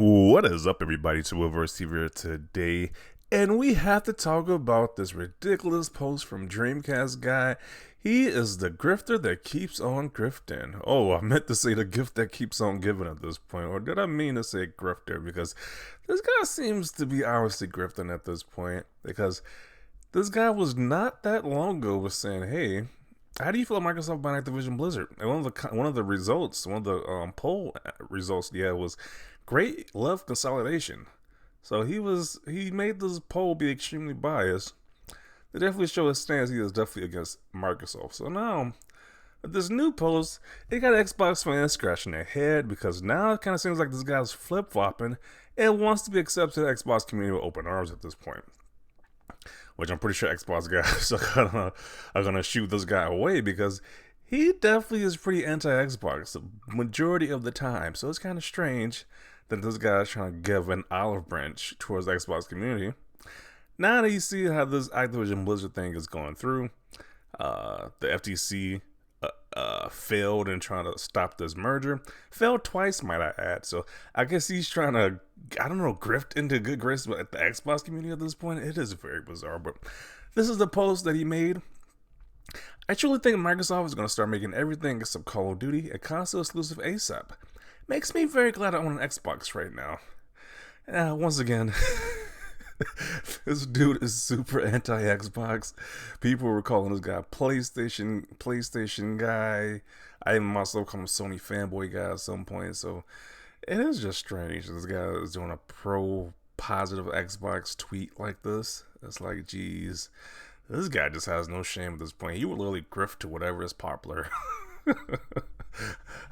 What is up, everybody? It's Wilverse TV here today, and we have to talk about this ridiculous post from DreamCastGuy. He is the grifter that keeps on grifting. Oh, I meant to say the gift that keeps on giving at this point, or did I mean to say grifter? Because this guy seems to be obviously grifting at this point, because this guy was not that long ago was saying, "Hey, how do you feel about Microsoft buying Activision Blizzard?" And one of the results, one of the poll results, was great love consolidation. So he made this poll be extremely biased. They definitely show his stance. He is definitely against Microsoft. So now, with this new post, it got Xbox fans scratching their head because now it kind of seems like this guy's flip flopping and wants to be accepted in the Xbox community with open arms at this point. Which I'm pretty sure Xbox guys are gonna shoot this guy away because he definitely is pretty anti-Xbox the majority of the time. So it's kind of strange that this guy's trying to give an olive branch towards the Xbox community. Now that you see how this Activision Blizzard thing is going through, the FTC failed in trying to stop this merger. Failed twice, might I add. So I guess he's trying to, grift into good graces at the Xbox community at this point. It is very bizarre, but this is the post that he made. I truly think Microsoft is going to start making everything except Call of Duty a console exclusive ASAP. Makes me very glad I own an Xbox right now. Once again, this dude is super anti-Xbox. People were calling this guy PlayStation guy. I even myself call him Sony fanboy guy at some point. So it is just strange. This guy is doing a pro-positive Xbox tweet like this. It's like, geez, this guy just has no shame at this point. He would literally grift to whatever is popular.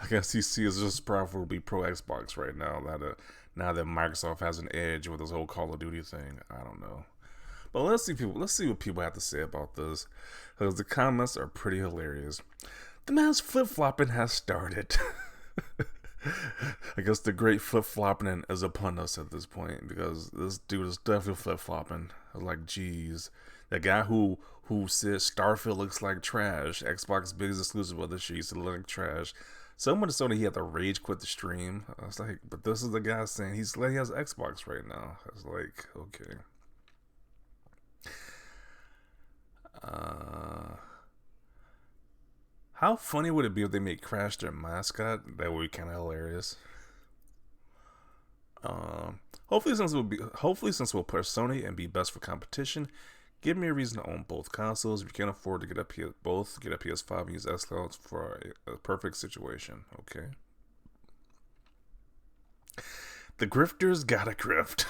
I guess he sees just probably pro Xbox right now. Now that Microsoft has an edge with this whole Call of Duty thing, I don't know. But let's see what people have to say about this, because the comments are pretty hilarious. The man's flip flopping has started. I guess the great flip flopping is upon us at this point, because this dude is definitely flip flopping. Like, geez, the guy who said Starfield looks like trash, Xbox biggest exclusive of the shit used to look like trash. Someone told me he had to rage quit the stream. I was like, but this is the guy saying he has Xbox right now. I was like, okay. How funny would it be if they made Crash their mascot? That would be kind of hilarious. Hopefully since we'll push Sony and be best for competition, give me a reason to own both consoles. If you can't afford to get a PS5 and use xCloud for a perfect situation. Okay. The grifters gotta grift.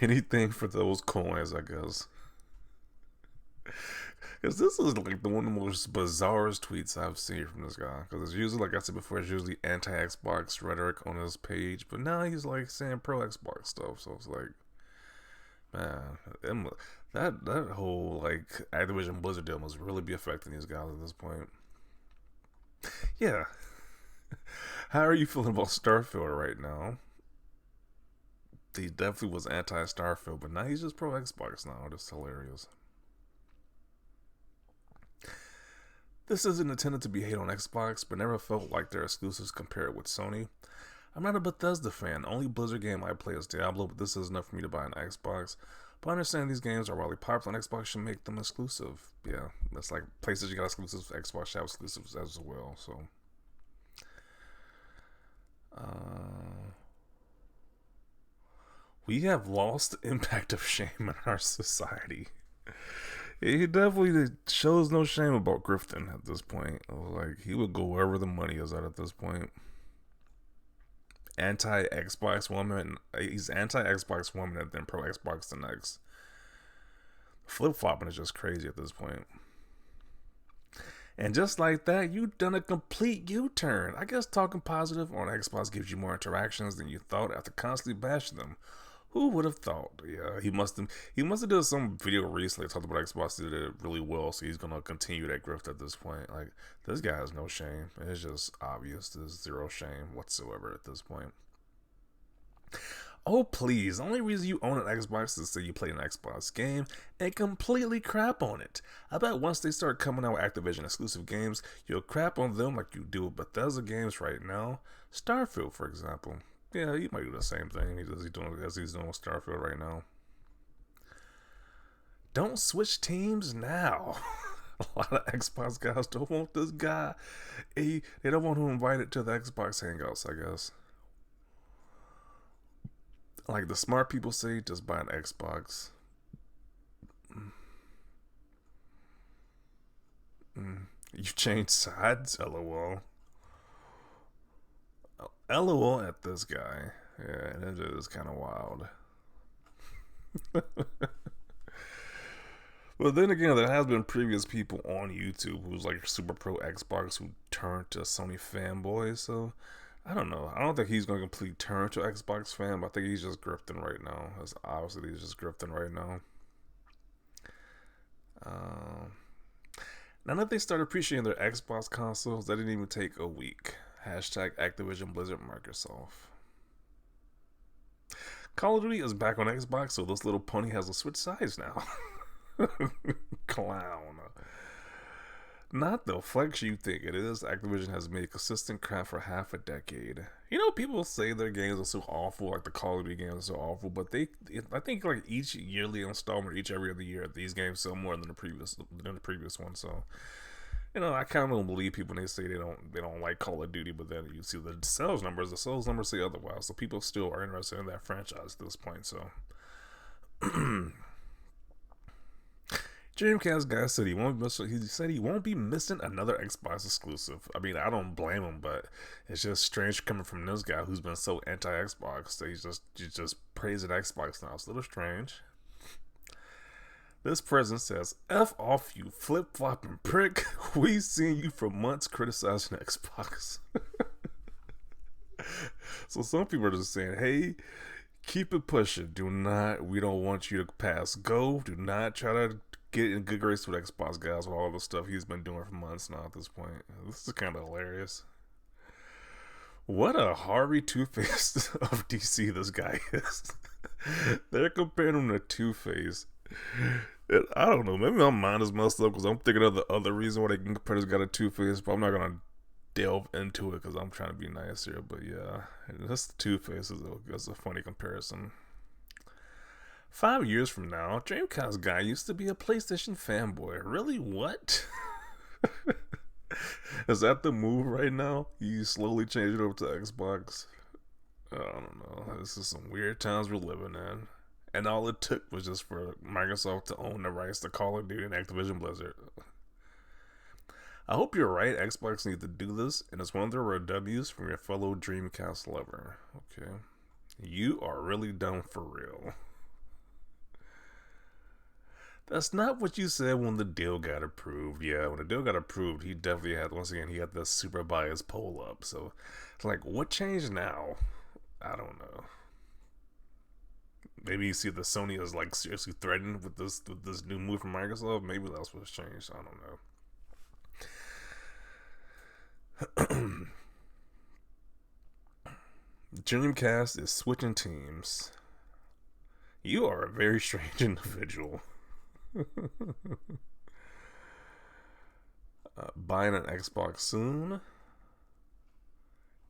Anything for those coins, I guess. Because this is like one of the most bizarrest tweets I've seen from this guy. Because it's usually, like I said before, it's usually anti-Xbox rhetoric on his page. But now he's like saying pro-Xbox stuff. So it's like, man, that whole like Activision Blizzard deal must really be affecting these guys at this point. Yeah. How are you feeling about Starfield right now? He definitely was anti-Starfield, but now he's just pro-Xbox now. That's hilarious. This isn't intended to be hate on Xbox, but never felt like their exclusives compared with Sony. I'm not a Bethesda fan. The only Blizzard game I play is Diablo, but this is enough for me to buy an Xbox. But I understand these games are widely popular and Xbox should make them exclusive. Yeah, that's like PlayStation got exclusives, Xbox should have exclusives as well. So, we have lost the impact of shame in our society. He definitely shows no shame about grifting at this point. Like, he would go wherever the money is at this point. Anti-Xbox woman. He's anti-Xbox woman and then pro-Xbox the next. Flip-flopping is just crazy at this point. And just like that, you've done a complete U-turn. I guess talking positive on Xbox gives you more interactions than you thought after constantly bashing them. Who would have thought? Yeah, he must have done some video recently talked about Xbox did it really well, so he's gonna continue that grift at this point. Like, this guy has no shame. It's just obvious. There's zero shame whatsoever at this point. Oh please, the only reason you own an Xbox is so you play an Xbox game and completely crap on it. I bet once they start coming out with Activision exclusive games, you'll crap on them like you do with Bethesda games right now. Starfield, for example. Yeah, he might do the same thing. He's doing as he's doing with Starfield right now. Don't switch teams now. A lot of Xbox guys don't want this guy. They don't want to invite it to the Xbox Hangouts, I guess. Like the smart people say, just buy an Xbox. You change sides? LOL. LOL at this guy. Yeah, it is kind of wild. But then again, there has been previous people on YouTube who's like super pro Xbox who turned to Sony fanboys. So I don't know. I don't think he's going to completely turn to Xbox fan, but I think he's just grifting right now. That's obviously he's just grifting right now. Now that they start appreciating their Xbox consoles, that didn't even take a week. Hashtag Activision Blizzard Microsoft. Call of Duty is back on Xbox, so this little pony has to switch sides now. Clown. Not the flex you think it is. Activision has made consistent crap for half a decade. You know, people say their games are so awful, like the Call of Duty games are so awful, but I think like each yearly installment, each every other year, these games sell more than the previous one. So, you know, I kind of don't believe people when they say they don't like Call of Duty, but then you see the sales numbers say otherwise. So people still are interested in that franchise at this point. So. DreamCastGuy said he won't be missing another Xbox exclusive. I mean, I don't blame him, but it's just strange coming from this guy who's been so anti-Xbox that he's just praising Xbox now. It's a little strange. This president says, "F off, you flip-flopping prick. We've seen you for months criticizing Xbox." So some people are just saying, "Hey, keep it pushing. We don't want you to pass go. Do not try to get in good grace with Xbox guys with all the stuff he's been doing for months now at this point." This is kind of hilarious. What a Harvey Two-Face of DC this guy is. They're comparing him to Two-Face. I don't know, maybe my mind is messed up because I'm thinking of the other reason why they can compare this guy to Two-Face, but I'm not going to delve into it because I'm trying to be nice here. But yeah, this Two-Face is a funny comparison. 5 years from now, DreamCastGuy used to be a PlayStation fanboy. Really? What? Is that the move right now? You slowly change it over to Xbox? I don't know. This is some weird times we're living in. And all it took was just for Microsoft to own the rights to Call of Duty and Activision Blizzard. I hope you're right. Xbox needs to do this, and it's one of their W's from your fellow Dreamcast lover. Okay. You are really dumb for real. That's not what you said when the deal got approved. Yeah, when the deal got approved, he definitely had, once again, he had the super biased poll up. So, it's like, what changed now? I don't know. Maybe you see that Sony is like seriously threatened with this new move from Microsoft. Maybe that's what's changed. I don't know. Dreamcast is switching teams. You are a very strange individual. Buying an Xbox soon.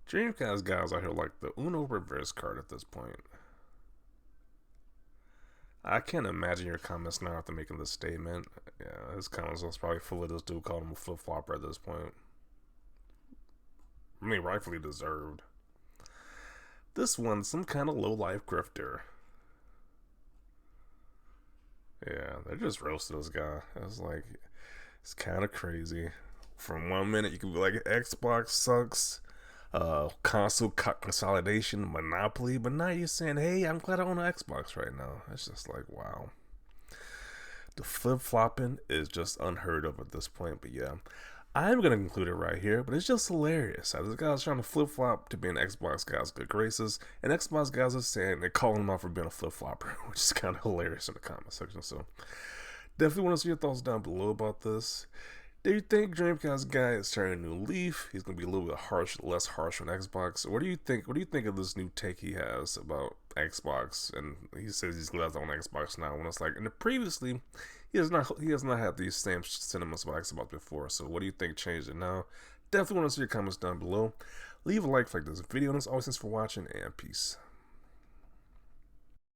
Dreamcast guys out here like the Uno reverse card at this point. I can't imagine your comments now after making this statement. Yeah, his comments was probably full of this dude calling him a flip flopper at this point. I mean, rightfully deserved. This one's some kind of low life grifter. Yeah, they're just roasting this guy. It's kind of crazy. From 1 minute, you can be like, Xbox sucks, console consolidation, monopoly, but now you're saying, hey, I'm glad I own an Xbox right now. It's just like, wow. The flip-flopping is just unheard of at this point, but yeah. I'm going to conclude it right here, but it's just hilarious. This guy's trying to flip-flop to be an Xbox guy's good graces, and Xbox guys are saying they're calling him out for being a flip-flopper, which is kind of hilarious in the comment section. So definitely want to see your thoughts down below about this. Do you think DreamCastGuy is turning a new leaf? He's going to be a little bit less harsh on Xbox. What do you think? What do you think of this new take he has about Xbox? And he says he's glad on Xbox now. When it's like, and previously, he has not had these same sentiments about Xbox before. So what do you think changed it now? Definitely want to see your comments down below. leave a like for this video. And as always, thanks for watching, and peace.